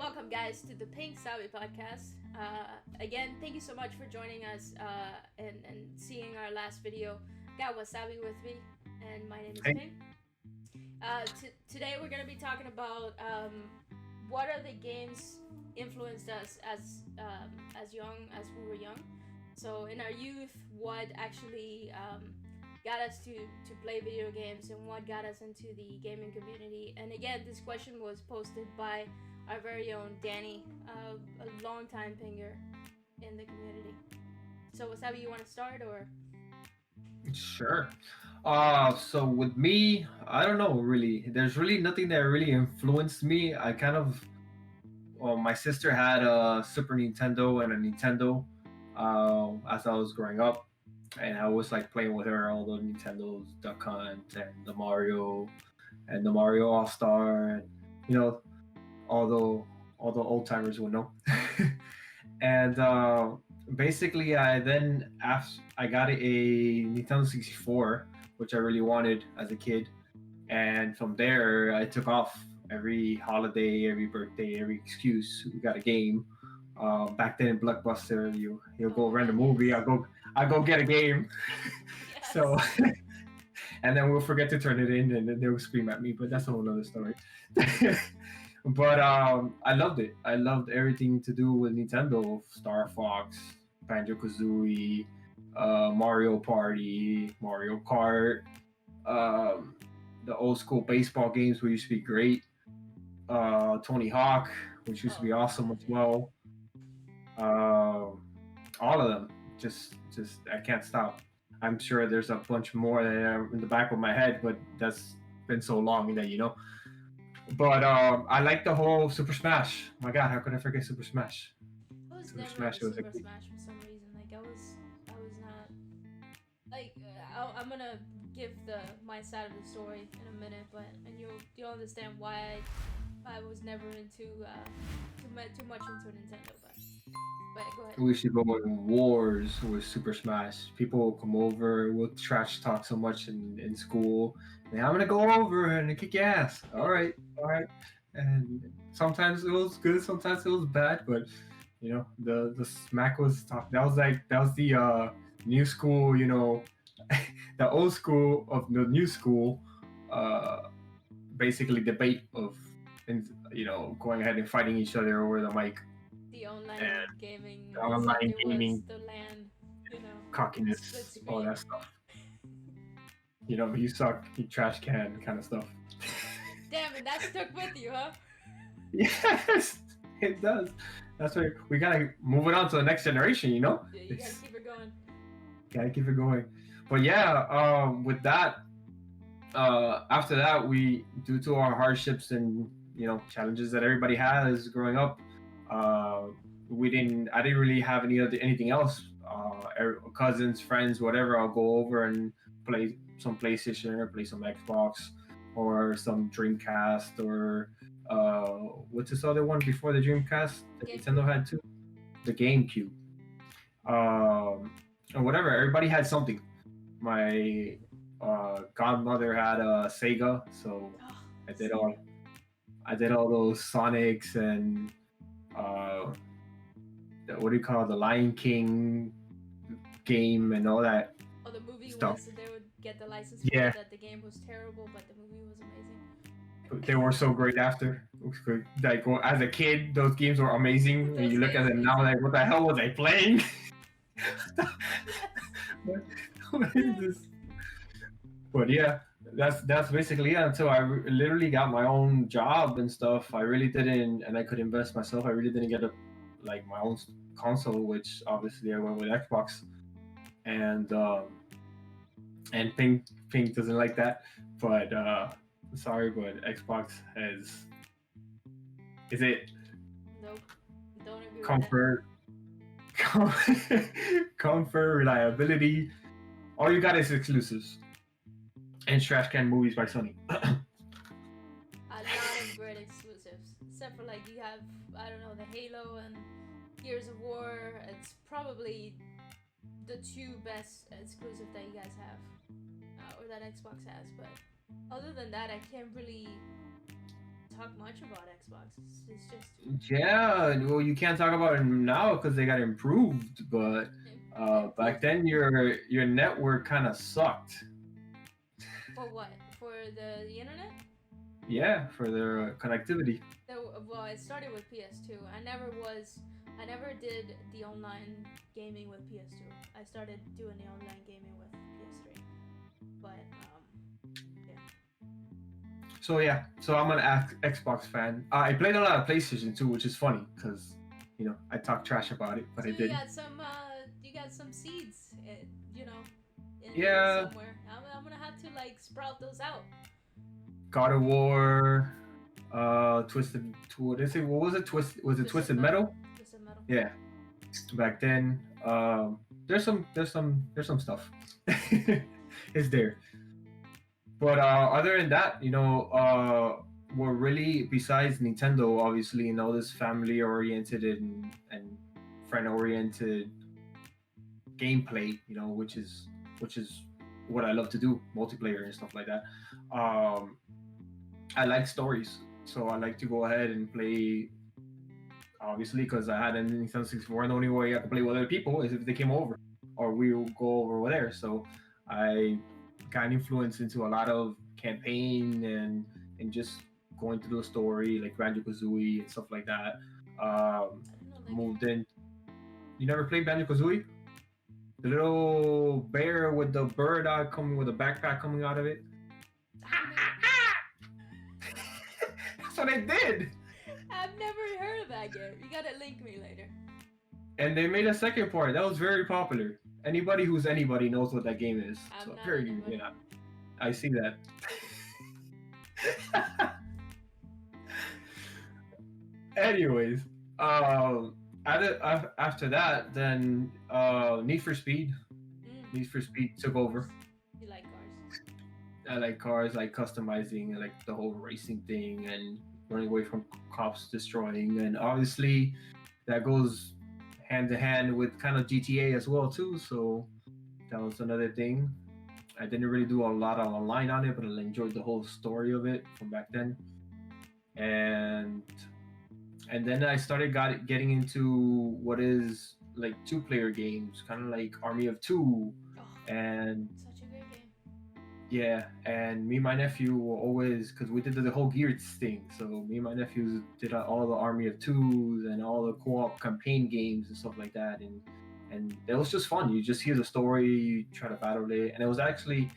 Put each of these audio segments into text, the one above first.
Welcome, guys, to the PingSabi podcast. Again, thank you so much for joining us and seeing our last video. Got Wasabi with me, and my name is Hey, Ping. Today, we're going to be talking about what are the games influenced us as young as we were young. So, in our youth, what actually got us to play video games and what got us into the gaming community. And again, this question was posted by our very own Danny, a long-time pinger in the community. So, Wasabi, you want to start or? sure. So with me, I don't know really. There's really nothing that really influenced me. Well, my sister had a Super Nintendo and a Nintendo as I was growing up, and I was like playing with her all the Nintendos, Duck Hunt, and the Mario All Star, and you know, all the old timers would know. And basically, after I got a Nintendo 64, which I really wanted as a kid, and from there I took off every holiday, every birthday, every excuse. We got a game. Back then in Blockbuster, you'll go Oh rent a man, movie. yes, I go get a game. So yes. and then we'll forget to turn it in, and then they'll scream at me. But that's a whole other story. But I loved it. I loved everything to do with Nintendo: Star Fox, Banjo Kazooie, Mario Party, Mario Kart, um, the old school baseball games, which used to be great. Tony Hawk, which used to Oh be awesome god, as yeah. well. Um, all of them. Just I can't stop. I'm sure there's a bunch more that are in the back of my head, but that's been so long that But I like the whole Super Smash. My God, how could I forget Super Smash? I was Super never into Smash was a Super good. Smash for some reason. I was not like. I'm gonna give the my side of the story in a minute, but and you'll understand why I was never into too much into Nintendo. But go ahead. We used to go in wars with Super Smash. People will come over. We'll trash talk so much in school. And I'm gonna go over and kick your ass. All right. And sometimes it was good, sometimes it was bad. But the smack was top. That was the new school. The old school of the new school. Uh, Basically debate of and going ahead and fighting each other over the mic The online and gaming the as if online there was gaming the land, split cockiness, all screen. that stuff. You suck, you trash can kind of stuff. Damn it, that stuck with you, huh? Yes, it does. That's why we gotta move it on to the next generation. Yeah, you gotta It's, keep it going. gotta keep it going. But yeah, with that, after that, we due to our hardships and challenges that everybody has growing up, uh, we didn't. I didn't really have anything else. Cousins, friends, whatever. I'll go over and play some PlayStation or play some Xbox or some Dreamcast or what's this other one before the Dreamcast that Nintendo GameCube. had too? The GameCube. Or whatever. Everybody had something. My godmother had a Sega, so Oh, I did all Sega. I did all those Sonics and uh, what do you call it, the Lion King game and all that Oh, the movie stuff. was they would get the license for Yeah, it. That the game was terrible, but the movie was they amazing. were so great after. It was good. Like as a kid, those games were amazing, and Those you look at games, them now, like, what the hell was I playing? yes, what, what is yes. this? But yeah, that's basically it. Until literally got my own job and stuff, I really didn't, and I could invest myself. I really didn't get a like my own console, which obviously I went with Xbox, and Pink doesn't like that, but sorry, but Xbox is it Nope, don't agree with that. comfort, com- comfort, reliability. All you got is exclusives and trash can movies by Sony. A lot of great exclusives, except for like you have I don't know the Halo and Gears of War. It's probably the two best exclusive that you guys have, or that Xbox has. But other than that, I can't really talk much about Xbox. It's just Yeah, well, you can't talk about it now because they got improved, but back improved then your network kind of sucked. for what? For the internet? Yeah, for Oh, their connectivity. well, it started with PS2. I never did the online gaming with PS2. I started doing the online gaming with PS3. But yeah. So yeah, so I'm an Xbox fan. I played a lot of PlayStation too, which is funny because I talk trash about it, but So I did. you got some seeds, you know, in you Yeah, somewhere. I'm gonna have to like sprout those out. God of War, Twisted. What is it? What was it? Was it Twisted Twisted metal, Metal? twisted metal. Yeah, back then. There's some stuff. It's there. But other than that, we're really besides Nintendo, obviously, and all this family oriented and friend oriented gameplay, which is what I love to do, multiplayer and stuff like that. Um, I like stories, so I like to go ahead and play. Obviously, because I had a Nintendo 64, and the only way I could play with other people is if they came over, or we will go over there. So I got influenced into a lot of campaign and just going through the story, like Banjo Kazooie and stuff like that. Um, I don't know that game. moved in. You never played Banjo Kazooie? The little bear with the bird eye coming with a backpack coming out of it. I've never That's what they did. I've never heard of that game. You gotta link me later. And they made a second part that was very popular. Anybody who's anybody knows what that game is. I'm So not very, anybody. I see that. Anyways, after that, then Need for Speed. Need for Speed took over. You like cars? I like cars, like customizing, like the whole racing thing, and running away from cops, destroying, and obviously that goes hand to hand with kind of GTA as well too. So that was another thing. I didn't really do a lot of online on it, but I enjoyed the whole story of it from back then. And then I started getting into what is like two-player games, kind of like Army of Two, Oh, and such a great game. yeah, and me and my nephew were always because we did the whole Gears thing. So me and my nephews did all the Army of Twos and all the co-op campaign games and stuff like that, and it was just fun. You just hear the story, you try to battle it, and it was actually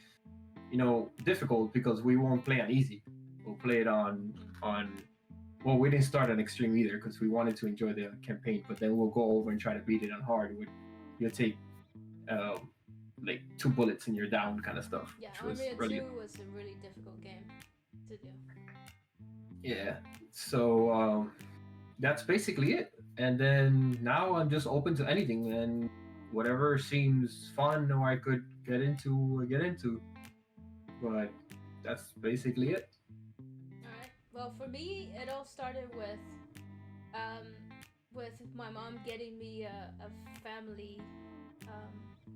difficult because we won't play on easy. We'll play it on. Well, we didn't start on extreme either because we wanted to enjoy the campaign, but then we'll go over and try to beat it on hard. You'll take um, like two bullets and you're down kind of stuff, Yeah, which was Army of really Two was a really difficult game to do. yeah. So that's basically it. And then now I'm just open to anything and whatever seems fun or I could get into, I get into. But that's basically it. Alright. Well, for me, it all started um, with my mom getting me a family.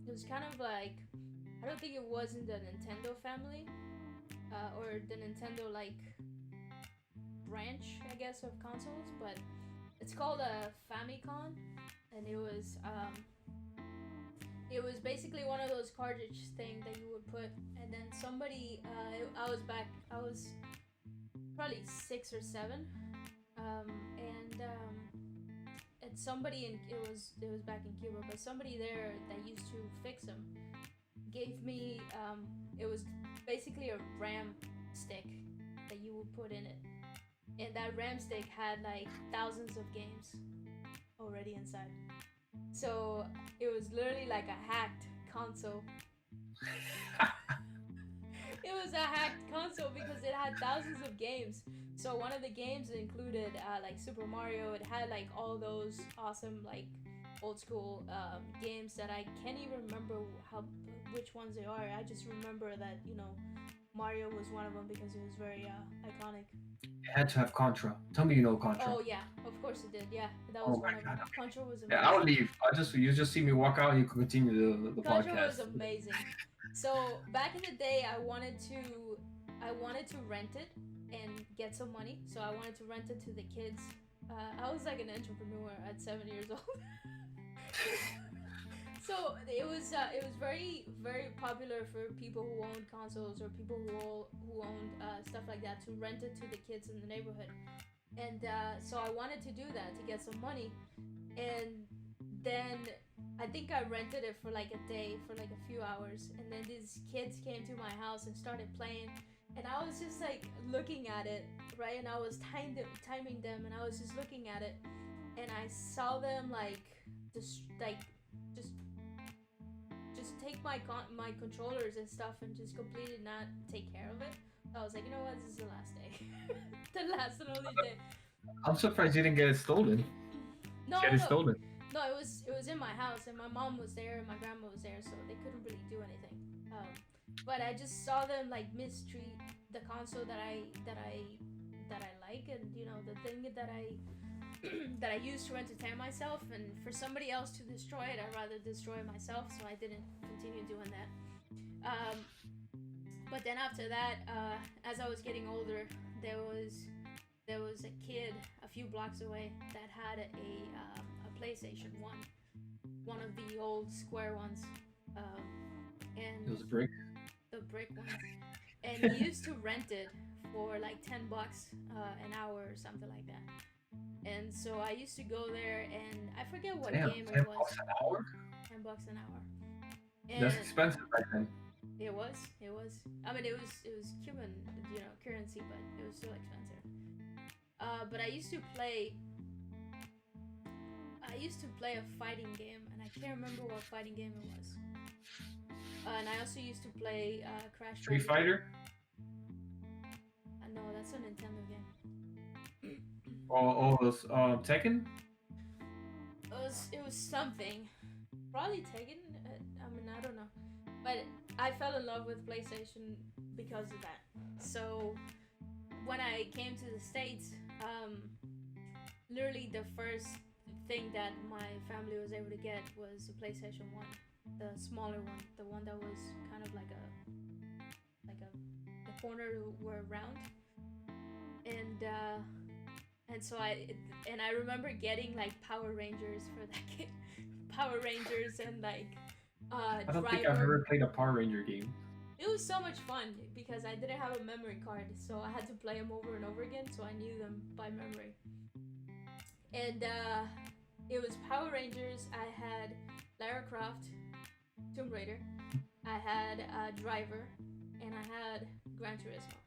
It was kind of like, I don't think it was in the Nintendo family, or the Nintendo like branch, I guess, of consoles, but it's called a Famicom, and it was basically one of those cartridge thing that you would put, and then somebody, I was probably 6 or 7, and somebody it was back in Cuba, but somebody there that used to fix them gave me it was basically a RAM stick that you would put in it, and that RAM stick had like thousands of games already inside. So it was literally like a hacked console. It was a hacked console because it had thousands of games. So one of the games included like Super Mario. It had like all those awesome like old school games that I can't even remember which ones they are. I just remember that Mario was one of them because it was very iconic. It had to have Contra. Tell me you know Contra. Oh yeah, of course it did. Yeah, that Oh was my one of them. god. Okay. Contra was Yeah, I'll amazing. leave. You just see me walk out and you can continue the Contra was podcast. amazing. So back in the day, I wanted to rent it, and get some money. So I wanted to rent it to the kids. I was like an entrepreneur at 7 years old. So it was very very popular for people who owned consoles or people who owned stuff like that to rent it to the kids in the neighborhood. And so I wanted to do that to get some money. And then I think I rented it for like a day, for like a few hours, and then these kids came to my house and started playing, and I was just like looking at it, right? And I was timing them, and I was just looking at it, and I saw them like just just take my controllers and stuff and just completely not take care of it. I was like, you know what? This is the last day, the last and only day. I'm surprised you didn't get it stolen. No, Get no, it no. stolen. No, it was in my house, and my mom was there, and my grandma was there, so they couldn't really do anything. But I just saw them like mistreat the console that I like, and you know the thing that I that I use to entertain myself, and for somebody else to destroy it, I'd rather destroy it myself, so I didn't continue doing that. But then after that, as I was getting older, there was a kid a few blocks away that had a PlayStation 1, one of the old square ones, and It was a brick. the brick ones, and he used to rent it for like $10 an hour or something like that. And so I used to go there, and I forget what Damn, game 10 it was. bucks an hour? $10 an hour. And That's expensive back then. it was. I mean, it was Cuban, you know, currency, but it was still expensive. But I used to play a fighting game, and I can't remember what fighting game it was. And I also used to play Crash Street Bandicoot. Fighter? No, that's a Nintendo game. Oh, those Tekken? It was something. Probably Tekken. I mean, I don't know. But I fell in love with PlayStation because of that. So when I came to the States, literally the first thing that my family was able to get was a PlayStation 1, the smaller one, the one that was kind of like the corner were round, and so I remember getting like Power Rangers for that kid, Power Rangers and like I don't Driver. think I've ever played a Power Ranger game. It was so much fun because I didn't have a memory card, so I had to play them over and over again, so I knew them by memory. And it was Power Rangers. I had Lara Croft, Tomb Raider. I had Driver, and I had Gran Turismo.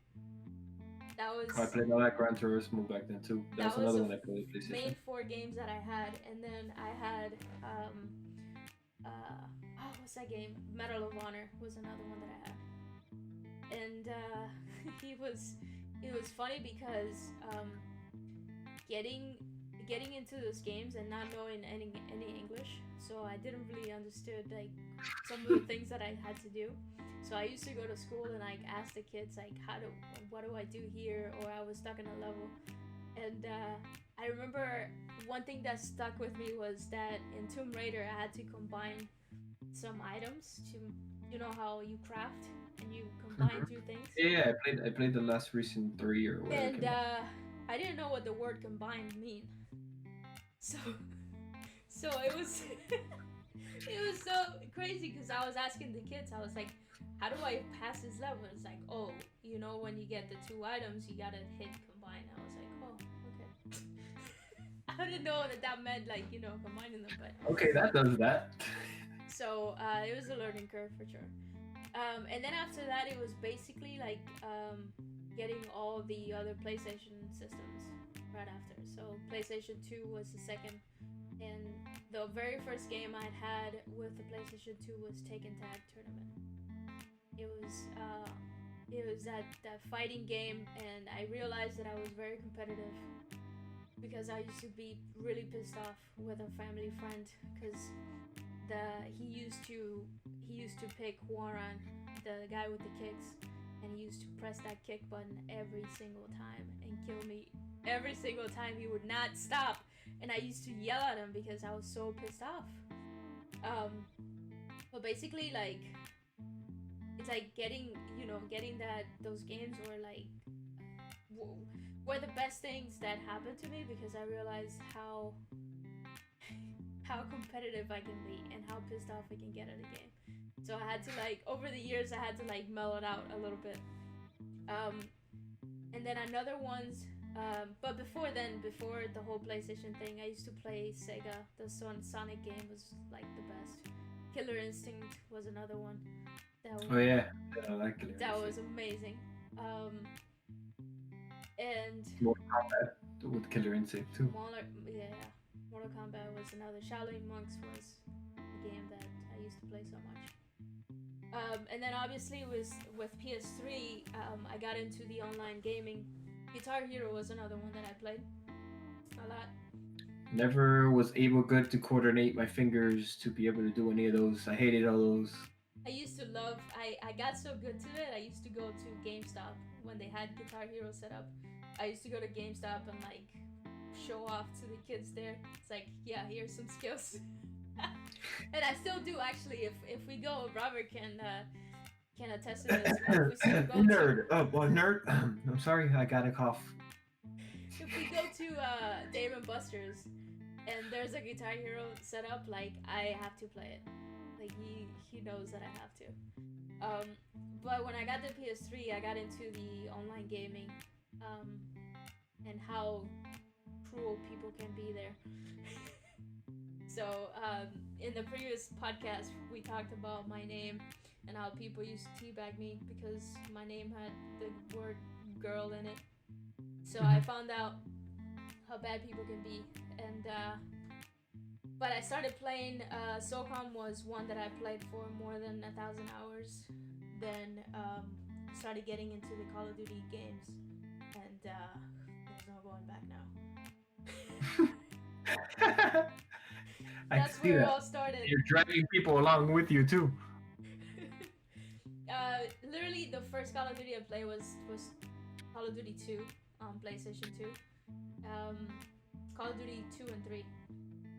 That was. I played all that Gran Turismo back then too. That was another one I played with PlayStation. Main 4 games that I had, and then I had what's that game? Medal of Honor was another one that I had, and it was funny because getting into those games and not knowing any English, so I didn't really understood like some of the things that I had to do. So I used to go to school and like ask the kids like what do I do here, or I was stuck in a level. And I remember one thing that stuck with me was that in Tomb Raider I had to combine some items to, you know how you craft and you combine two things. Yeah, I played the last recent 3 or whatever. And I didn't know what the word combined mean. So it was it was so crazy because I was asking the kids, I was like, how do I pass this level? It's like, oh, you know, when you get the two items, you gotta hit combine. I was like, oh, okay. I didn't know that meant like, you know, combining them, but okay, that does that. So it was a learning curve for sure. And then after that, it was basically like getting all the other PlayStation systems right after. So PlayStation 2 was the second, and the very first game I'd had with the PlayStation 2 was Taken Tag Tournament. It was that fighting game, and I realized that I was very competitive because I used to be really pissed off with a family friend because he used to pick Warren, the guy with the kicks, and he used to press that kick button every single time and kill me every single time. He would not stop, and I used to yell at him because I was so pissed off. But basically, like, it's like getting that those games were the best things that happened to me because I realized how competitive I can be and how pissed off I can get at a game. So I had to like over the years I had to like mellow it out a little bit. Um, and then another ones. But before then, before the whole PlayStation thing, I used to play Sega. The Sonic game was like the best. Killer Instinct was another one. Oh yeah, I like Killer That Instinct. was amazing. And Mortal Kombat with Killer Instinct too. Mortal Kombat was another. Shaolin Monks was a game that I used to play so much. And then obviously with PS3, I got into the online gaming. Guitar Hero was another one that I played a lot. Never was able good to coordinate my fingers to be able to do any of those. I hated all those. I used to love. I got so good to it. I used to go to GameStop when they had Guitar Hero set up. I used to go to GameStop and like show off to the kids there. It's like, yeah, here's some skills. And I still do actually. If we go, Robert can attest to this. If we still go Nerd. Nerd. I'm sorry, I got a cough. If we go to Dave and Buster's and there's a Guitar Hero set up, like I have to play it. Like he knows that I have to. But when I got the PS3, I got into the online gaming, and how cruel people can be there. So in the previous podcast, we talked about my name and how people used to teabag me because my name had the word girl in it. So I found out how bad people can be, and but I started playing. SOCOM was one that I played for more than 1,000 hours. Then started getting into the Call of Duty games, and there's no going back now. That's where it all started. You're dragging people along with you too. Literally, the first Call of Duty I played was Call of Duty 2 on PlayStation 2. Call of Duty 2 and 3.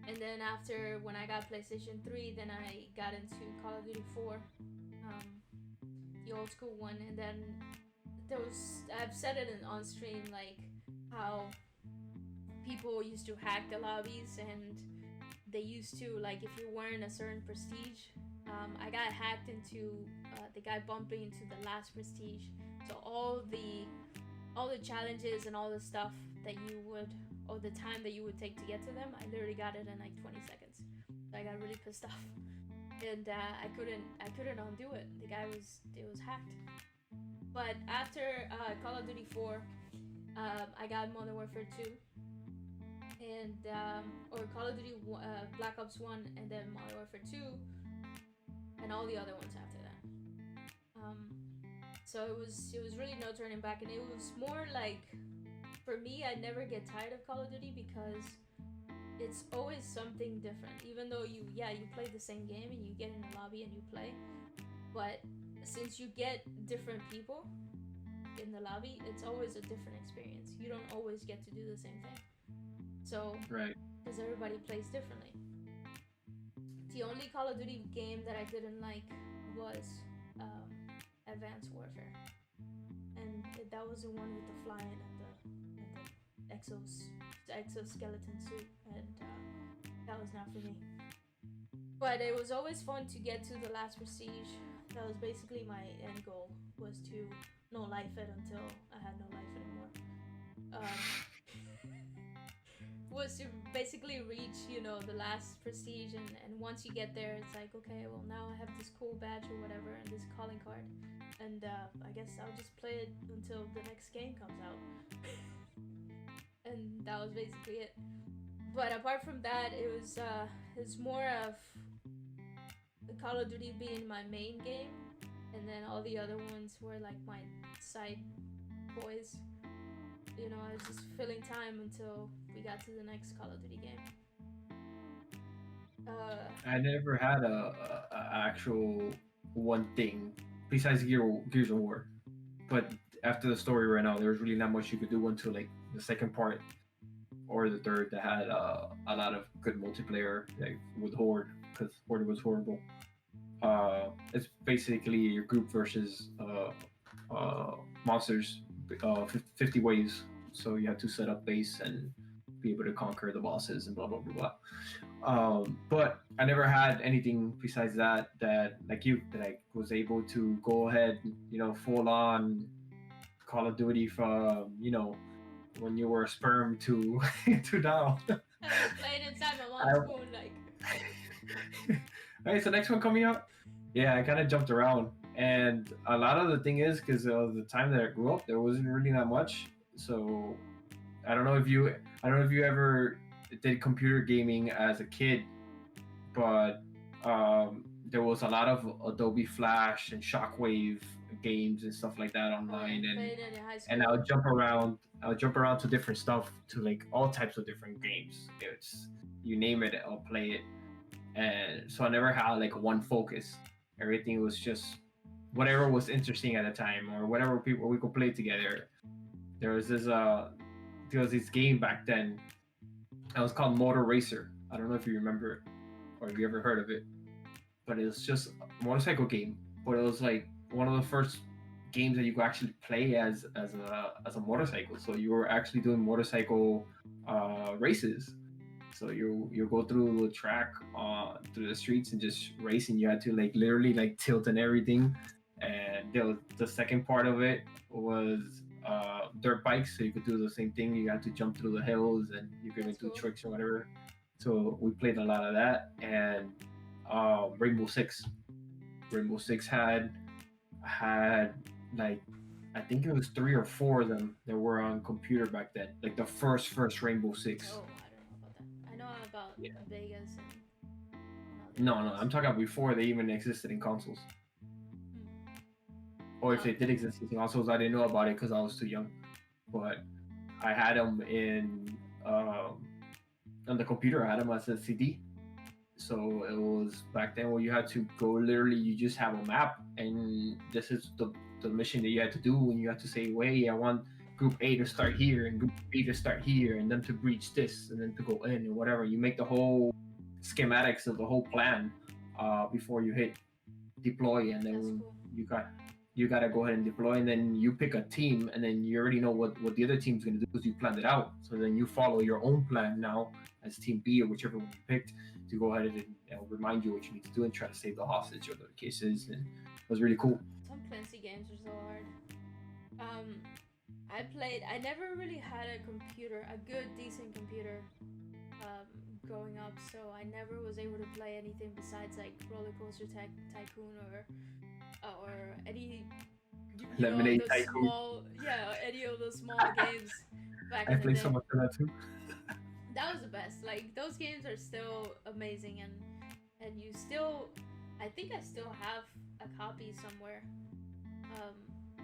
And then after, when I got PlayStation 3, then I got into Call of Duty 4. The old school one. And then I've said it on stream, like how people used to hack the lobbies and they used to, like, if you weren't a certain prestige, I got hacked into the guy bumping into the last prestige. So all the challenges and all the stuff that you would, or the time that you would take to get to them, I literally got it in like 20 seconds. So I got really pissed off, and I couldn't undo it. It was hacked. But after Call of Duty 4, I got Modern Warfare 2, and or Call of Duty Black Ops 1, and then Modern Warfare 2, and all the other ones after that. So it was really no turning back, and it was more like, for me, I never get tired of Call of Duty because it's always something different. Even though you play the same game and you get in the lobby and you play, but since you get different people in the lobby, it's always a different experience. You don't always get to do the same thing. So, right, because everybody plays differently. The only Call of Duty game that I didn't like was Advanced Warfare, and that was the one with the flying and the exoskeleton suit, and that was not for me. But it was always fun to get to the last prestige. That was basically my end goal, was to no life it until I had no life anymore. Was to basically reach, the last prestige, and once you get there, it's like, okay, well, now I have this cool badge or whatever, and this calling card, and I guess I'll just play it until the next game comes out. And that was basically it. But apart from that, it's more of the Call of Duty being my main game, and then all the other ones were like my side boys. I was just filling time until we got to the next Call of Duty game. I never had a actual one thing besides Gears of War, but after the story ran out, there was really not much you could do until like the second part or the third that had a lot of good multiplayer, like with Horde, because Horde was horrible. It's basically your group versus monsters, 50 waves. So you have to set up base and be able to conquer the bosses and blah blah blah blah. But I never had anything besides that like you that I was able to go ahead, full on Call of Duty from when you were a sperm to to now. I was playing inside my mom's phone, like. All right, so next one coming up. Yeah, I kind of jumped around, and a lot of the thing is because of the time that I grew up, there wasn't really that much. So I don't know if you ever did computer gaming as a kid, but there was a lot of Adobe Flash and Shockwave games and stuff like that online, and I'll jump around. I'll jump around to different stuff, to like all types of different games. It's you name it, I'll play it. And so I never had like one focus. Everything was just whatever was interesting at the time, or whatever people we could play together. There was this game back then. It was called Motor Racer. I don't know if you remember it or if you ever heard of it, but it was just a motorcycle game. But it was like one of the first games that you could actually play as a motorcycle. So you were actually doing motorcycle races. So you go through the track through the streets and just racing. You had to like literally like tilt and everything. And the second part of it was dirt bikes, so you could do the same thing. You had to jump through the hills and you could even do tricks or whatever. So we played a lot of that. And Rainbow Six. Rainbow Six had like I think it was 3 or 4 of them that were on computer back then. Like the first Rainbow Six. Oh, I don't know about that. I know about Vegas and No, I'm talking about before they even existed in consoles. Or if they did exist in consoles, I didn't know about it because I was too young. But I had them on the computer. I had them as a CD. So it was back then where you had to go, literally you just have a map, and this is the mission that you had to do, and you had to say, hey, I want group A to start here and group B to start here, and then to breach this and then to go in or whatever. You make the whole schematics of the whole plan before you hit deploy, and then you gotta go ahead and deploy, and then you pick a team, and then you already know what the other team's gonna do because you planned it out. So then you follow your own plan now as team B or whichever one you picked, to go ahead and remind you what you need to do and try to save the hostage or the cases. And it was really cool. Some fancy games are so hard. I never really had a good decent computer growing up, so I never was able to play anything besides like Roller Coaster Tycoon or any Lemonade Tycoon. Any of those small games back in the day. I played so much of that too. That was the best. Like, those games are still amazing, and you still, I think I still have a copy somewhere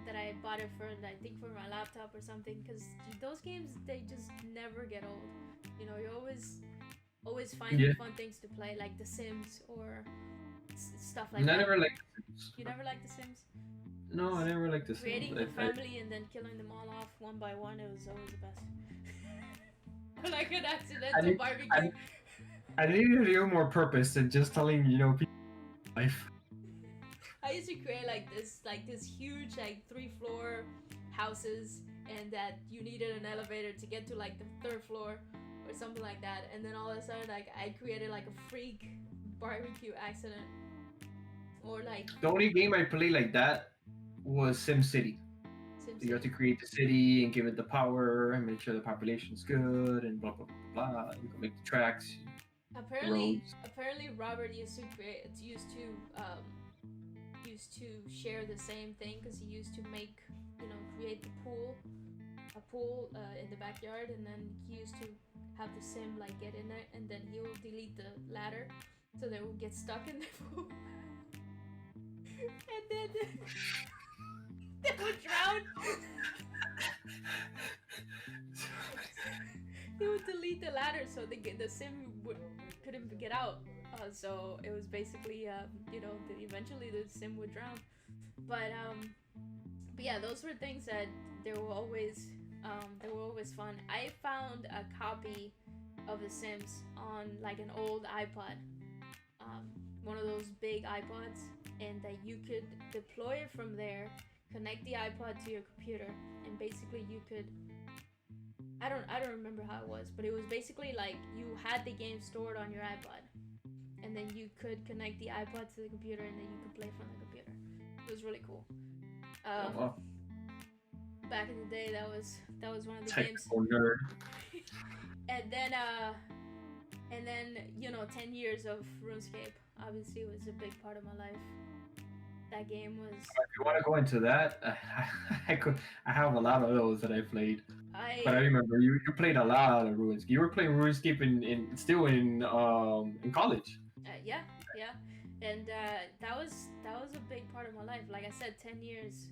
that I bought it for, I think for my laptop or something, because those games, they just never get old. You always find fun things to play, like The Sims or stuff like that. I never liked The Sims. You never liked The Sims? No, I never liked The Sims. Creating a family and then killing them all off one by one, it was always the best. Like an accidental barbecue. I needed a little more purpose than just telling people life. I used to create like this huge 3-floor houses, and that you needed an elevator to get to like the 3rd floor or something like that, and then all of a sudden like I created like a freak barbecue accident. Or like the only game I played like that was SimCity. You have to create the city and give it the power and make sure the population's good and blah blah blah blah. You can make the tracks. Apparently Robert used to share the same thing, because he used to create a pool in the backyard, and then he used to have the sim like get in there, and then he will delete the ladder so they will get stuck in the pool, and then they would drown. He would delete the ladder so the sim couldn't get out. So it was basically, eventually the sim would drown. But yeah, those were things that they were always fun. I found a copy of The Sims on like an old iPod, one of those big iPods, and that you could deploy it from there, connect the iPod to your computer, and basically you could. I don't remember how it was, but it was basically like you had the game stored on your iPod, and then you could connect the iPod to the computer, and then you could play from the computer. It was really cool. Wow. Back in the day, that was one of the Technical games. nerd. And then 10 years of RuneScape obviously was a big part of my life. That game was. If you want to go into that, I have a lot of those that I played. But I remember you played a lot of RuneScape. You were playing RuneScape still in college. Yeah, and that was a big part of my life. Like I said, 10 years.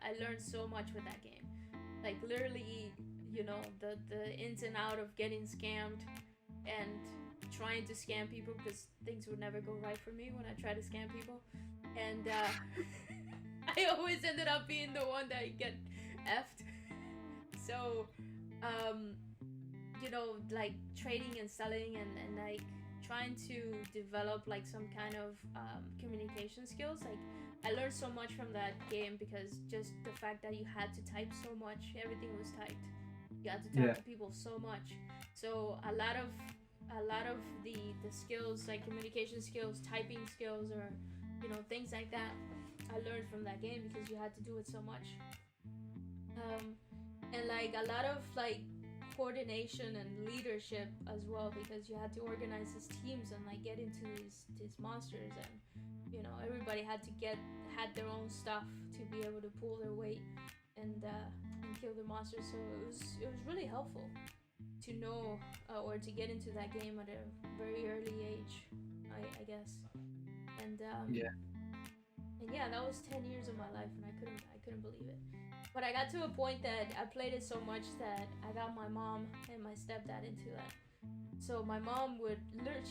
I learned so much with that game. Like literally, the ins and out of getting scammed and trying to scam people, because things would never go right for me when I tried to scam people. And I always ended up being the one that get effed. So, like trading and selling and like trying to develop like some kind of communication skills. Like I learned so much from that game, because just the fact that you had to type so much, everything was typed. You had to talk to people so much. So a lot of the skills, like communication skills, typing skills, or things like that, I learned from that game because you had to do it so much. And like a lot of like coordination and leadership as well, because you had to organize these teams and like get into these monsters, and everybody had their own stuff to be able to pull their weight and kill the monsters. So it was really helpful to know or to get into that game at a very early age, I guess. And that was 10 years of my life, and I couldn't believe it. But I got to a point that I played it so much that I got my mom and my stepdad into that. So my mom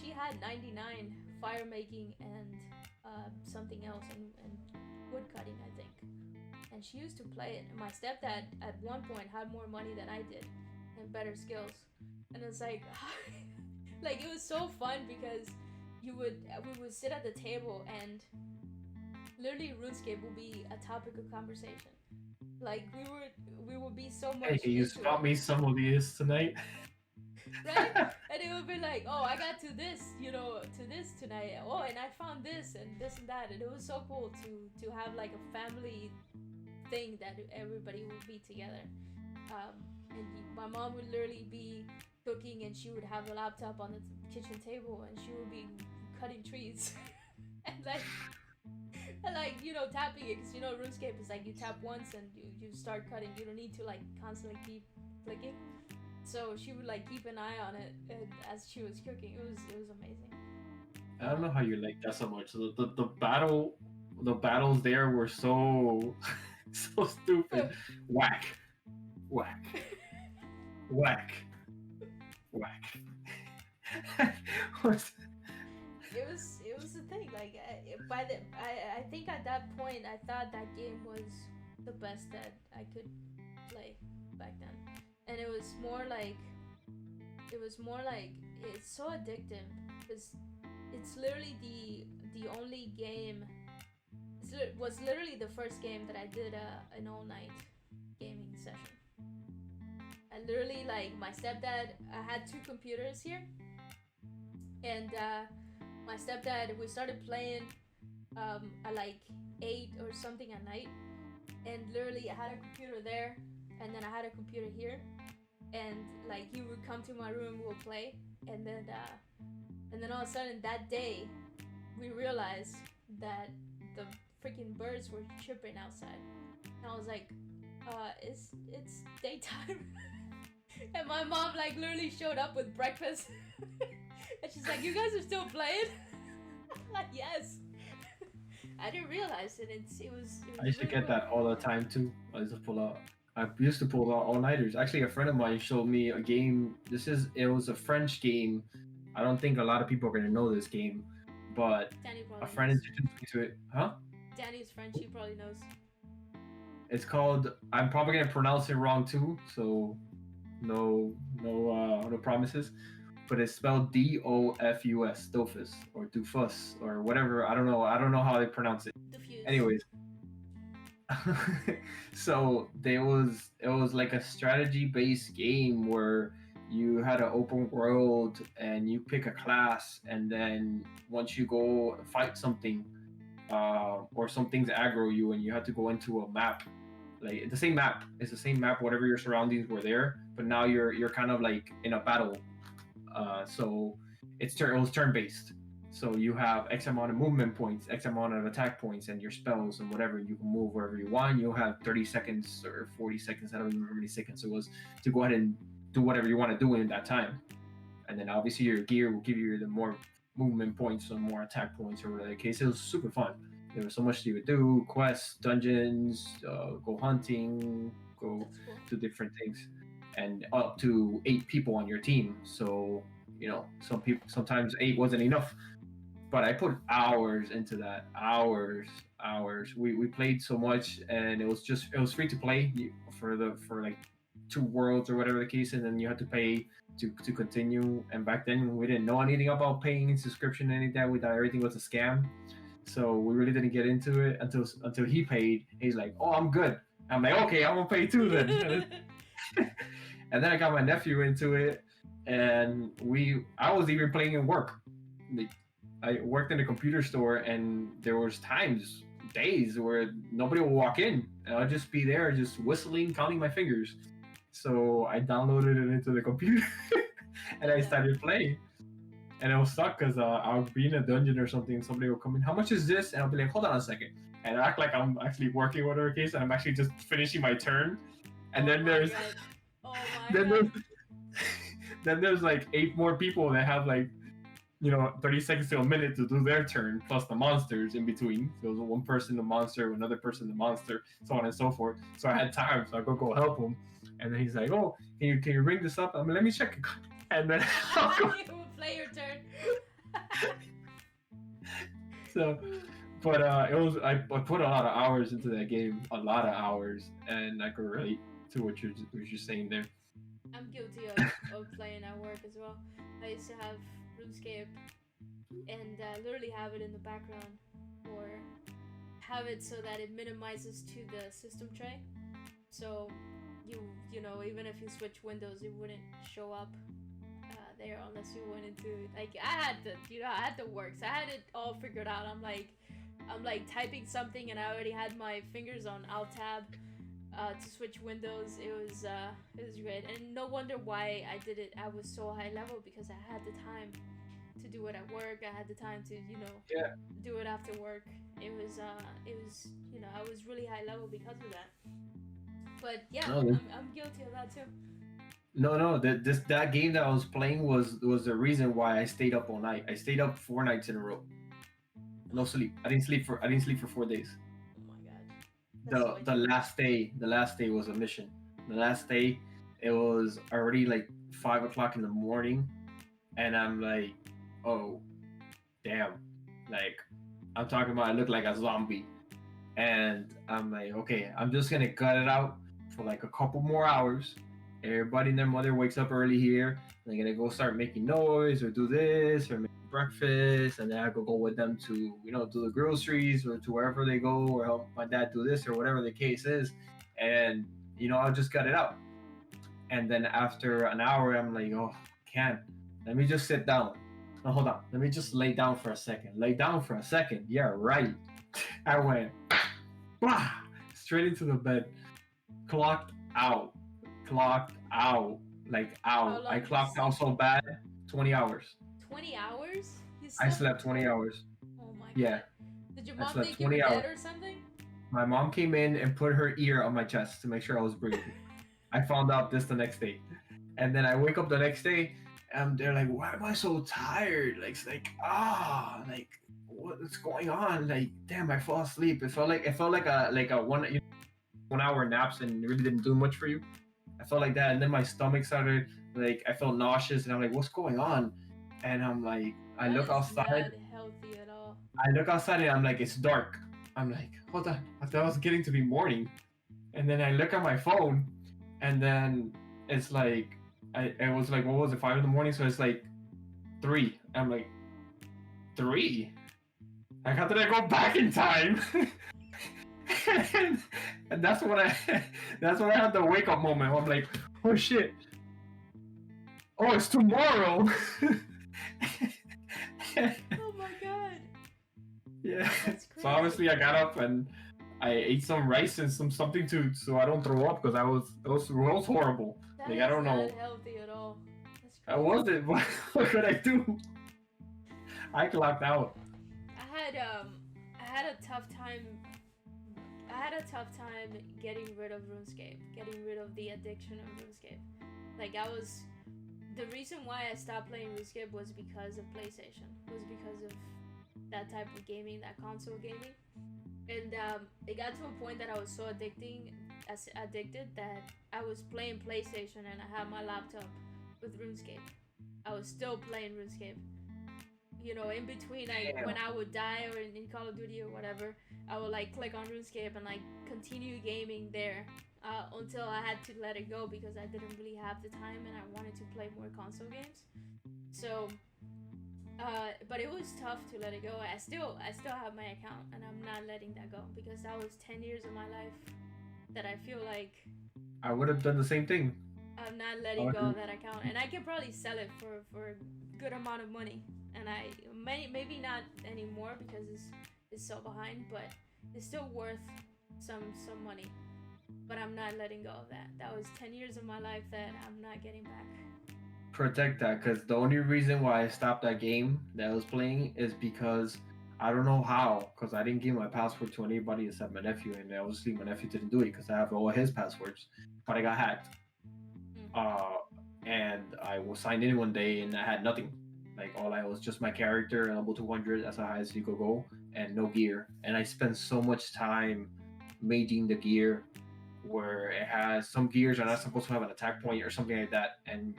she had 99 fire making and something else, and wood cutting, I think. And she used to play it. And my stepdad at one point had more money than I did and better skills. And it's like, like it was so fun, because we would sit at the table and literally RuneScape would be a topic of conversation. Like we would be so much. Hey, you taught me some of these tonight. Right? And it would be like, oh, I got to this tonight. Oh, and I found this and this and that. And it was so cool to have like a family thing that everybody would be together. And my mom would literally be cooking, and she would have a laptop on the kitchen table, and she would be cutting trees. and tapping it, because RuneScape is like you tap once and you start cutting. You don't need to like constantly keep clicking. So she would like keep an eye on it as she was cooking. It was amazing. I don't know how you like that so much. The battles there were so so stupid. Whack, whack, whack, whack. It was the thing. Like I think at that point I thought that game was the best that I could play back then, and it was more like it's so addictive, because it's literally the only game. Was literally the first game that I did an all-night gaming session. And literally, like, my stepdad, I had 2 computers here, and my stepdad, we started playing at like 8 or something at night, and literally I had a computer there, and then I had a computer here, and like he would come to my room, we'll play, and then all of a sudden that day we realized that the freaking birds were chirping outside, and I was like, it's daytime. And my mom like literally showed up with breakfast. And she's like, you guys are still playing? I'm like, yes. I didn't realize it. It was I used to really get that all the time too. I used to pull out all-nighters. Actually, a friend of mine showed me a game. It was a French game. I don't think a lot of people are gonna know this game, but a friend introduced me to it. Huh? Danny's French, he probably knows. It's called. I'm probably gonna pronounce it wrong too, so no promises. But it's spelled DOFUS, Dofus, or Dufus, or whatever. I don't know how they pronounce it. Diffuse. Anyways, So it was like a strategy based game where you had an open world and you pick a class, and then once you go fight something, or something's aggro you, and you have to go into a map, like the same map, it's the same map, whatever your surroundings were there, but now you're kind of like in a battle. So it was turn based. So you have X amount of movement points, X amount of attack points, and your spells and whatever. You can move wherever you want. You'll have 30 seconds or 40 seconds. I don't remember how many seconds it was to go ahead and do whatever you want to do in that time. And then obviously your gear will give you the more movement points or more attack points or whatever the case. It was super fun. There was so much you would do: quests, dungeons, go hunting, go That's cool. do different things, and up to 8 people on your team. So some people, sometimes 8 wasn't enough, but I put hours into that. Hours. We played so much, and it was free to play for like 2 worlds or whatever the case, and then you had to pay to continue. And back then we didn't know anything about paying in subscription and any of that. We thought everything was a scam, so we really didn't get into it until he paid. He's like, "Oh, I'm good." I'm like, "Okay, I'm gonna pay too then." And then I got my nephew into it, and I was even playing in work. Like, I worked in a computer store, and there was days where nobody would walk in, and I'd just be there, just whistling, counting my fingers. So I downloaded it into the computer, and I started playing. And it was stuck because I'll be in a dungeon or something, and somebody will come in. How much is this? And I'll be like, hold on a second, and I act like I'm actually working whatever case, and I'm actually just finishing my turn. And then there's Oh my then there's god. then there's like 8 more people that have like 30 seconds to a minute to do their turn, plus the monsters in between. So it was one person the monster, another person the monster, so on and so forth. So I had time, so I go help him, and then he's like, "Oh, can you ring this up?" I'm like, "Let me check," and then I'll go. You will play your turn. So, but I put a lot of hours into that game, a lot of hours, and I could relate to what you're saying there. I'm guilty of playing at work as well. I used to have RuneScape and literally have it in the background, or have it so that it minimizes to the system tray. So even if you switch windows, it wouldn't show up there unless you went into, like, I had the works. I had it all figured out. I'm like typing something, and I already had my fingers on Alt Tab to switch windows. It was great, and no wonder why I did it. I was so high level because I had the time to do it at work. I had the time to Yeah. do it after work. I was really high level because of that. But yeah, No, I'm guilty of that too. no. That game that I was playing was the reason why I stayed up all night. I stayed up 4 nights in a row. No sleep. I didn't sleep for 4 days. Oh my god, that's The way the too much. last day was a mission. The last day, it was already like 5 o'clock in the morning, and I'm like, oh damn, like I'm talking about. I look like a zombie, and I'm like, okay, I'm just gonna gut it out for like a couple more hours. Everybody and their mother wakes up early here. They're gonna go start making noise or do this or make breakfast, and then I go with them to do the groceries or to wherever they go, or help my dad do this or whatever the case is. And I'll just gut it out. And then after an hour, I'm like, oh, I can't. Let me just sit down. No, hold on. Let me just lay down for a second. Lay down for a second. Yeah, right. I went blah, straight into the bed. Clocked out. Clocked out. Like How out. I long did you clocked out sleep? so bad. 20 hours. 20 hours? You I slept for slept 20 20? hours. Oh my Yeah, god. Did your I mom slept make you a 20 bed hours. or something? My mom came in and put her ear on my chest to make sure I was breathing. I found out this the next day. And then I wake up the next day, and they're like, "Why am I so tired?" Like, it's like, like, what's going on? Like, damn, I fall asleep. It felt like a 1 hour naps, and it really didn't do much for you. I felt like that, and then my stomach started, like, I felt nauseous, and I'm like, what's going on? And I'm like, I That look is outside. not healthy at all. I look outside, and I'm like, it's dark. I'm like, hold on, I thought it was getting to be morning. And then I look at my phone, and then it's like, it was like, what was it, 5 in the morning? So it's like 3. I'm like, 3? Like, how did I go back in time? and, and that's when I that's when I had the wake up moment. I'm like, oh shit, oh it's tomorrow. Oh my god. Yeah. That's So crazy. obviously I got up and I ate some rice and something to so I don't throw up because it was horrible. That Like I is don't not know. healthy at all. That's I crazy. wasn't. What could I do? I clocked out. I had I had a tough time I had a tough time getting rid of RuneScape, getting rid of the addiction of RuneScape. Like I was the reason why I stopped playing RuneScape was because of PlayStation. Was because of that type of gaming, that console gaming. And it got to a point that I was so addicted that I was playing PlayStation and I had my laptop with RuneScape. I was still playing RuneScape. You know, in between, Damn. when I would die or in Call of Duty or whatever, I would like click on RuneScape and like continue gaming there until I had to let it go because I didn't really have the time and I wanted to play more console games. So but it was tough to let it go. I still have my account and I'm not letting that go because that was 10 years of my life that I feel like I would have done the same thing. I'm not I letting would go have of that account, and I can probably sell it for a good amount of money. And I maybe not anymore because it's so behind, but it's still worth some money. But I'm not letting go of that. That was 10 years of my life that I'm not getting back. protect that because the only reason why I stopped that game that I was playing is because I don't know how because I didn't give my password to anybody except my nephew, and obviously my nephew didn't do it because I have all his passwords. But I got hacked. Mm. Uh, and I was signed in one day and I had nothing. Like all I was just my character, level 200, that's how high as you could go, and no gear. And I spent so much time making the gear where it has some gears are not supposed to have an attack point or something like that, and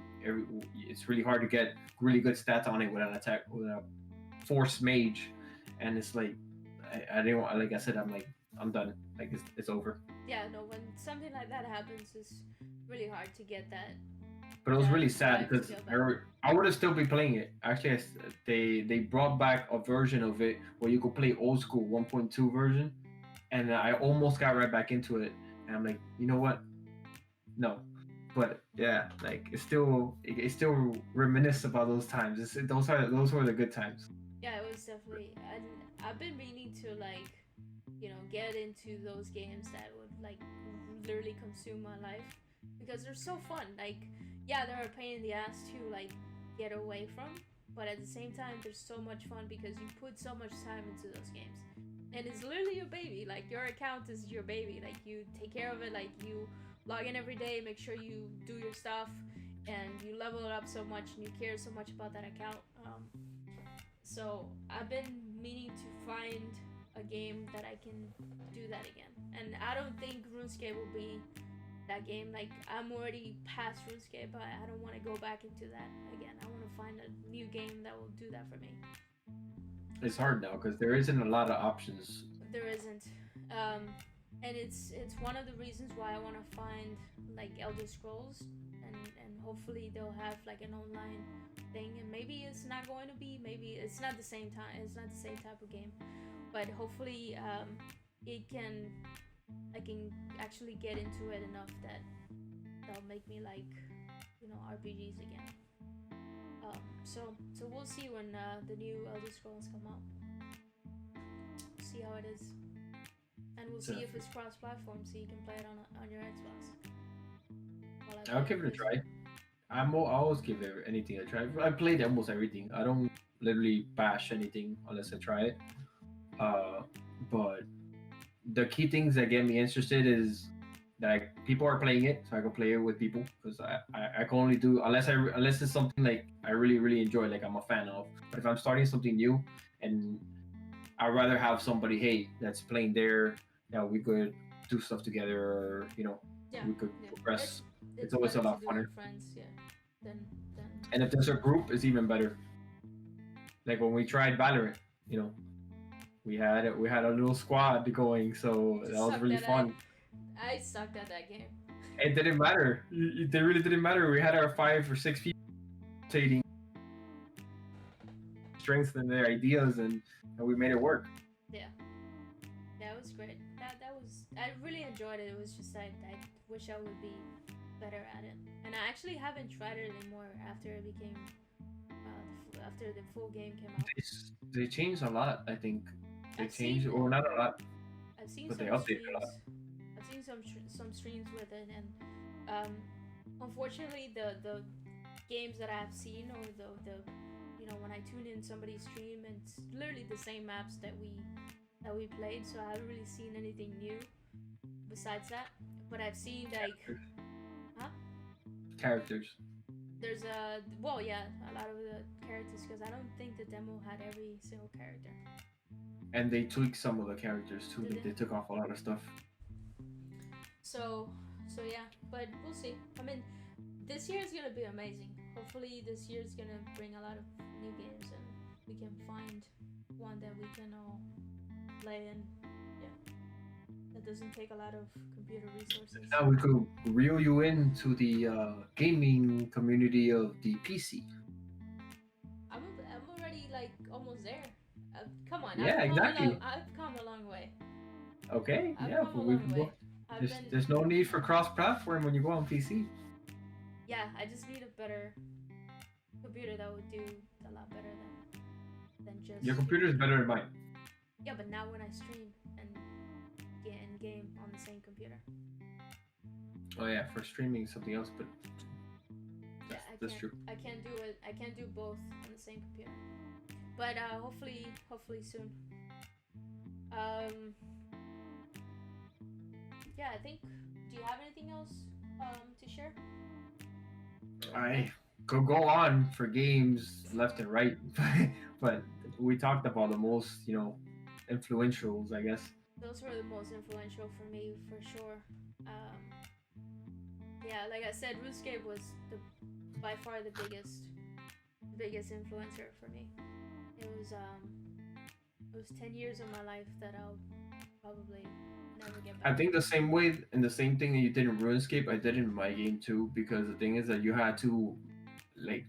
it's really hard to get really good stats on it with an attack with a force mage, and it's like I didn't want, like I said, I'm like I'm done, like it's over. Yeah, no, when something like that happens, it's really hard to get But it was that really sad drive to because go back. I would have still been playing it. Actually, they brought back a version of it where you could play old school 1.2 version, and I almost got right back into it. And I'm like, you know what? No, but yeah, like it still reminisce about those times. Those were the good times. Yeah, it was definitely. I've been meaning to like, get into those games that would like literally consume my life because they're so fun. Like, yeah, they're a pain in the ass to like get away from, but at the same time, they're so much fun because you put so much time into those games, and it's literally your baby. Like your account is your baby. Like you take care of it. Like you log in every day, make sure you do your stuff, and you level it up so much, and you care so much about that account. So I've been meaning to find a game that I can do that again. And I don't think RuneScape will be that game. Like I'm already past RuneScape. I don't want to go back into that again. I want to find a new game that will do that for me. It's hard now because there isn't a lot of options. There isn't. Um, and it's one of the reasons why I want to find like Elder Scrolls, and hopefully they'll have like an online thing. And maybe it's not going to be. Maybe it's not the same time. It's not the same type of game, but hopefully it can. I can actually get into it enough that that'll make me like RPGs again. So we'll see when the new Elder Scrolls come out. See how it is, and we'll see if it's cross-platform, so you can play it on your Xbox. I'll give it a try. I always give anything a try. I played almost everything. I don't literally bash anything unless I try it. But the key things that get me interested is that people are playing it, so I can play it with people because I can only do unless it's something like I really enjoy, like I'm a fan of. But if I'm starting something new, and I'd rather have somebody, hey, that's playing there, that we could do stuff together, or Yeah, we could yeah. progress. It's Always a better to lot do funner. with friends, yeah. Than And if there's a group, it's even better. Like when we tried Valorant, you know, we had a little squad going, so that was sucked really at that. fun. I sucked at that game. It didn't matter. It really didn't matter. We had our 5 or 6 people rotating, strengthening their ideas, and we made it work. Yeah, yeah, it was great. That was I really enjoyed it. It was just I wish I would be better at it. And I actually haven't tried it anymore after it became after the full game came out. They changed a lot. I think they I've changed, seen or not a lot, I've seen but they some updated a lot. streams. I've seen some streams with it, and um, unfortunately, the games that I've seen, or the when I tune in somebody's stream, and it's literally the same maps that we played, so I haven't really seen anything new besides that. But I've seen like, huh? Characters. There's a well, yeah, a lot of the characters because I don't think the demo had every single character. And they tweaked some of the characters too. Did They they? took off a lot of stuff. So so yeah, but we'll see. I mean, this year is gonna be amazing. Hopefully, this year is gonna bring a lot of new games, and we can find one that we can all play and yeah, that doesn't take a lot of computer resources. Now we could reel you into the gaming community of the PC. I'm already like almost there. Come on, Yeah, exactly. I've come a long way. Okay, I've yeah, come a but we long can way. go. There's no need for cross-platform when you go on PC. Yeah, I just need a better computer that would do a lot better than just. Your computer is better than mine. Yeah, but now when I stream and game on the same computer. Oh yeah, for streaming something else, but that's true. I can't do it. I can't do both on the same computer. But hopefully soon. Yeah, I think. Do you have anything else to share? I could go on for games left and right, but we talked about the most, influentials, I guess. Those were the most influential for me, for sure. Yeah, like I said, RuneScape was by far the biggest influencer for me. It was 10 years of my life that I'll probably never get back. I think the same way and the same thing that you did in RuneScape, I did in my game too. Because the thing is that you had to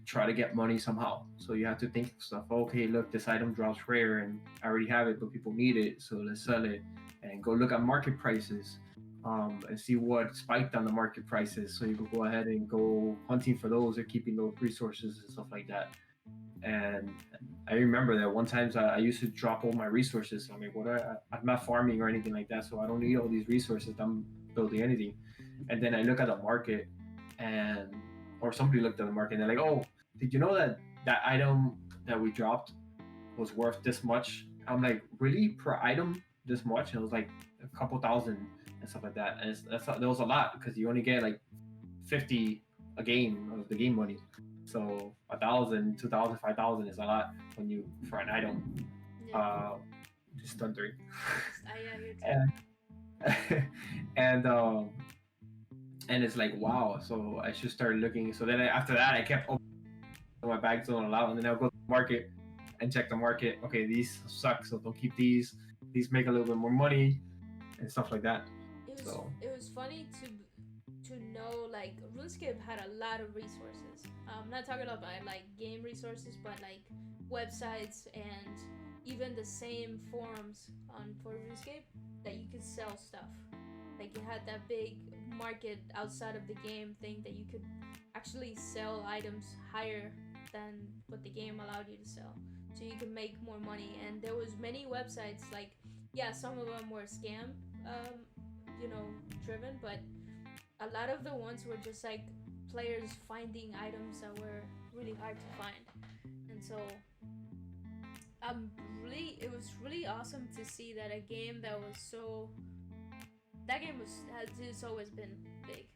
try to get money somehow. So you have to think of stuff. Okay, look, this item drops rare, and I already have it, but people need it, so let's sell it. And go look at market prices, and see what spiked on the market prices. So you can go ahead and go hunting for those or keeping those resources and stuff like that. And I remember that one time I used to drop all my resources. I'm like, I'm not farming or anything like that, so I don't need all these resources. I'm building anything. And then I look at the market, and or somebody looked at the market and they're like, "Oh, did you know that item that we dropped was worth this much?" I'm like, "Really? Per item this much?" And it was like a couple thousand and stuff like that. And that was a lot because you only get like 50 a game of the game money. So 1,000, 2,000, 5,000 is a lot when you for an item. Yeah. Just thundering. And and it's like, wow. So I should start looking. So then after that, I kept opening my bags don't allow, and then I'll go to the market and check the market. Okay, these suck, so don't keep these. These make a little bit more money and stuff like that. It was funny to know like RuneScape had a lot of resources. I'm not talking about like game resources, but like websites and even the same forums for RuneScape that you could sell stuff. Like you had that big market outside of the game thing that you could actually sell items higher than what the game allowed you to sell, so you could make more money. And there was many websites like, yeah, some of them were scam driven, but a lot of the ones were just like players finding items that were really hard to find. And so it was really awesome to see that a game that was has always been big.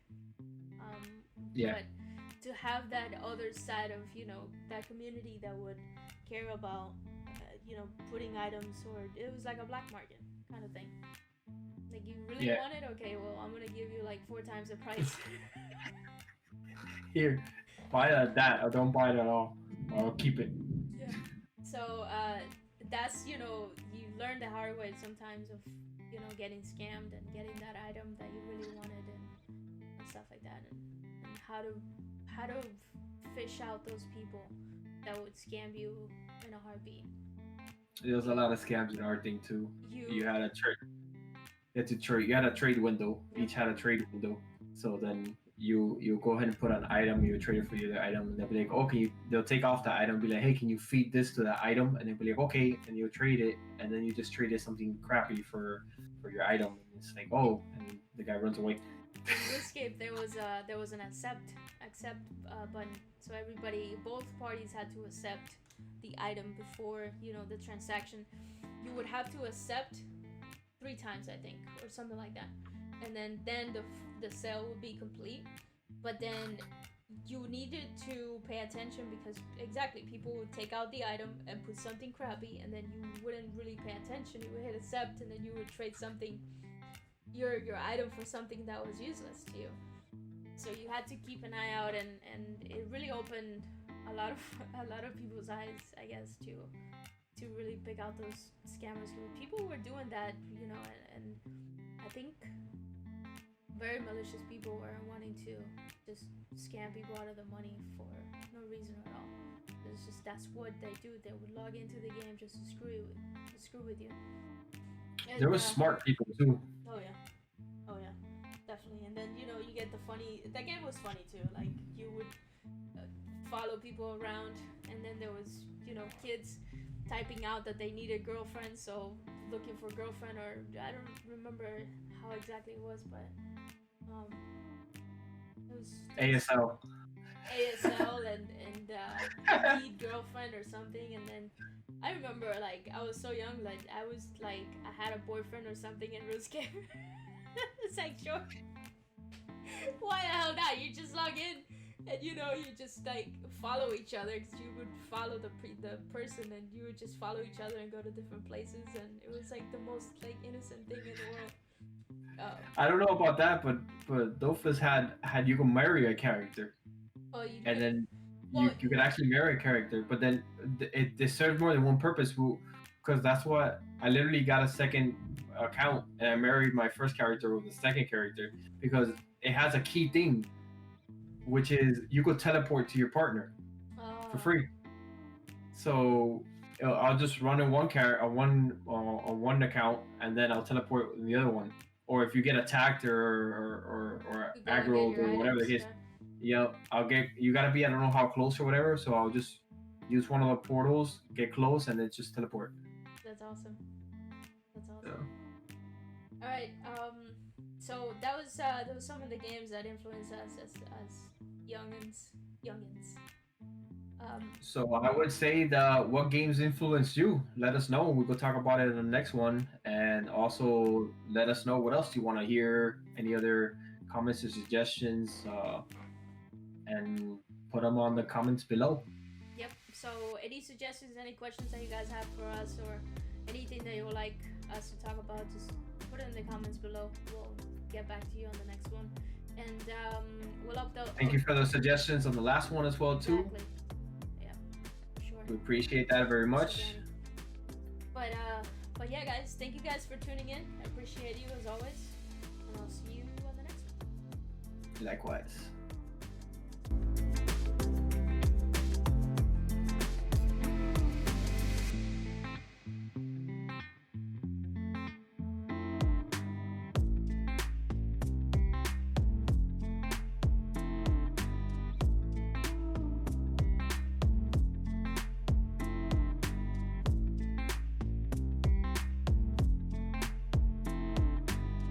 Yeah. But to have that other side of that community that would care about putting items, or it was like a black market kind of thing. Like you really want it? Okay, well I'm gonna give you like 4 times the price. Here, buy that or don't buy it at all. I'll keep it. Yeah. So that's you learn the hard way sometimes of getting scammed and getting that item that you really wanted and stuff like that, and how to fish out those people that would scam you in a heartbeat. There's a lot of scams in our thing too. You had a church. You had to trade. You had a trade window. Yep. Each had a trade window. So then you go ahead and put an item. You trade it for the other item, and they'll be like, okay. They'll take off the item. Be like, hey, can you feed this to that item? And they'll be like, okay. And you'll trade it, and then you just traded something crappy for your item. And it's like, oh, and the guy runs away. In RuneScape, there was an accept button, so everybody, both parties had to accept the item before the transaction. You would have to accept 3 times, I think, or something like that, and then the sale would be complete. But then you needed to pay attention because exactly people would take out the item and put something crappy, and then you wouldn't really pay attention. You would hit accept, and then you would trade something your item for something that was useless to you. So you had to keep an eye out, and it really opened a lot of people's eyes, I guess, to really pick out those scammers. People were doing that, and I think very malicious people were wanting to just scam people out of the money for no reason at all. It's just that's what they do. They would log into the game just to screw with you. And, there was smart people too. Oh yeah, definitely. And then you get the funny. That game was funny too. Like you would follow people around, and then there was kids typing out that they needed girlfriends, so looking for a girlfriend, or I don't remember how exactly it was, but it was ASL. and need girlfriend or something. And then I remember, like, I was so young, like I was like I had a boyfriend or something in RuneScape. It's like, sure. Why the hell not? You just log in and you just like follow each other, because you would follow the person, and you would just follow each other and go to different places, and it was like the most like innocent thing in the world. I don't know about that, but Dofus had you can marry a character. Oh, you and then well, you could actually marry a character, but then it served more than one purpose. Because that's what I literally got a second account, and I married my first character with the second character because it has a key thing, which is you could teleport to your partner for free. So I'll just run in one on one account, and then I'll teleport in the other one. Or if you get attacked or aggroed or whatever the case, you gotta be, I don't know how close or whatever. So I'll just use one of the portals, get close, and then just teleport. That's awesome. Yeah. All right. So that was some of the games that influenced us as youngins. So I would say that what games influenced you? Let us know. We could talk about it in the next one, and also let us know what else you want to hear. Any other comments or suggestions, and put them on the comments below. Yep. So any suggestions, any questions that you guys have for us, or anything that you would like us to talk about, just put it in the comments below. We'll get back to you on the next one, and we'll upload. Thank you for the suggestions on the last one as well too. Exactly. We appreciate that very much. But yeah, guys, thank you guys for tuning in. I appreciate you as always, and I'll see you on the next one. Likewise.